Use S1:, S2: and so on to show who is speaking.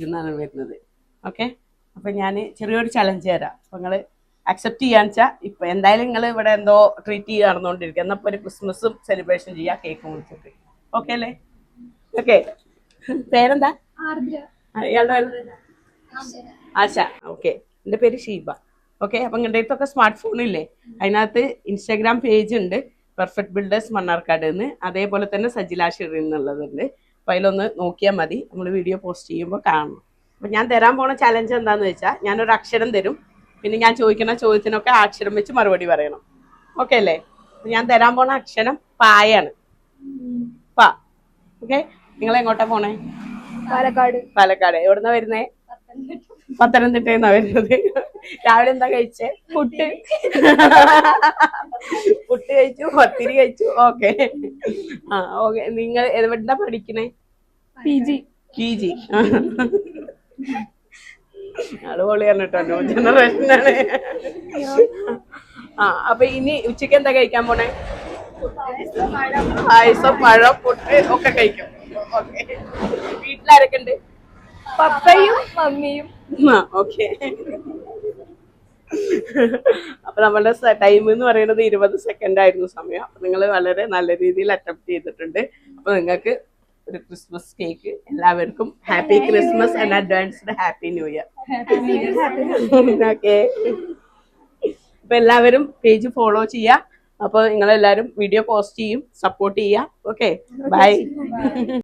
S1: എന്നാണ് വരുന്നത്. ഓക്കെ, അപ്പം ഞാൻ ചെറിയൊരു ചലഞ്ച് തരാം. അപ്പം നിങ്ങൾ അക്സെപ്റ്റ് ചെയ്യാന്ന് വെച്ചാൽ ഇപ്പം എന്തായാലും നിങ്ങൾ ഇവിടെ എന്തോ ട്രീറ്റ് ചെയ്യുക നടന്നുകൊണ്ടിരിക്കുക, എന്നപ്പോൾ ഒരു ക്രിസ്മസും സെലിബ്രേഷൻ ചെയ്യുക കേക്ക് മുറിച്ചിട്ട്. ഓക്കെ അല്ലേ? ഓക്കെ, പേരെന്താ? ഇയാളുടെ ആശ. ഓക്കെ, എൻ്റെ പേര് ഷീബ. ഓക്കെ, അപ്പം നിങ്ങളുടെ അടുത്തൊക്കെ സ്മാർട്ട് ഫോണില്ലേ, അതിനകത്ത് ഇൻസ്റ്റാഗ്രാം പേജ് ഉണ്ട്, പെർഫെക്റ്റ് ബിൽഡേഴ്സ് മണ്ണാർക്കാട് എന്ന്, അതേപോലെ തന്നെ സജില ഷിറി എന്നുള്ളതുണ്ട്. അപ്പോൾ അതിലൊന്ന് നോക്കിയാൽ മതി, നമ്മൾ വീഡിയോ പോസ്റ്റ് ചെയ്യുമ്പോൾ കാണണം. അപ്പം ഞാൻ തരാൻ പോണ ചലഞ്ച് എന്താണെന്ന് വെച്ചാൽ, ഞാനൊരു അക്ഷരം തരും, പിന്നെ ഞാൻ ചോദിക്കുന്ന ചോദ്യത്തിനൊക്കെ ആ അക്ഷരം വെച്ച് മറുപടി പറയണം. ഓക്കെ അല്ലേ? ഞാൻ തരാൻ പോണ അക്ഷരം പായാണ്. പാ. ഓക്കെ, നിങ്ങൾ എങ്ങോട്ടാ പോണേ?
S2: പാലക്കാട്.
S1: പാലക്കാട്. എവിടുന്നാ വരുന്നേ? പത്തനംതിട്ടന്നാ വരുന്നത്. രാവിലെ എന്താ കഴിച്ചേ? പുട്ട്. പുട്ട് കഴിച്ചു, പത്തിരി കഴിച്ചു. ഓക്കെ. ആ ഓക്കെ, നിങ്ങൾ എവിടെന്താ പഠിക്കണേ?
S2: PG.
S1: PG. അത് പൊളിയാണ് കേട്ടോ, ന്യൂ ജനറേഷനാണ്. ആ അപ്പൊ ഇനി ഉച്ചക്ക് എന്താ കഴിക്കാൻ പോണേ? പായസം, പഴം, പുട്ട് ഒക്കെ കഴിക്കും. ഓക്കെ, വീട്ടിലാരൊക്കെ ഉണ്ട്?
S2: പപ്പയും മമ്മിയും.
S1: ഓക്കെ. അപ്പൊ നമ്മളുടെ ടൈം എന്ന് പറയുന്നത് 20 സെക്കൻഡ് ആയിരുന്നു സമയം. അപ്പൊ നിങ്ങൾ വളരെ നല്ല രീതിയിൽ അറ്റംപ്റ്റ് ചെയ്തിട്ടുണ്ട്. അപ്പൊ നിങ്ങൾക്ക് ഒരു ക്രിസ്മസ് കേക്ക്. എല്ലാവർക്കും happy Christmas and advanced happy new year. Okay, അപ്പൊ എല്ലാവരും പേജ് ഫോളോ ചെയ്യുക. അപ്പോൾ നിങ്ങളെല്ലാവരും വീഡിയോ പോസ്റ്റ് ചെയ്യും, സപ്പോർട്ട് ചെയ്യുക. Okay, by.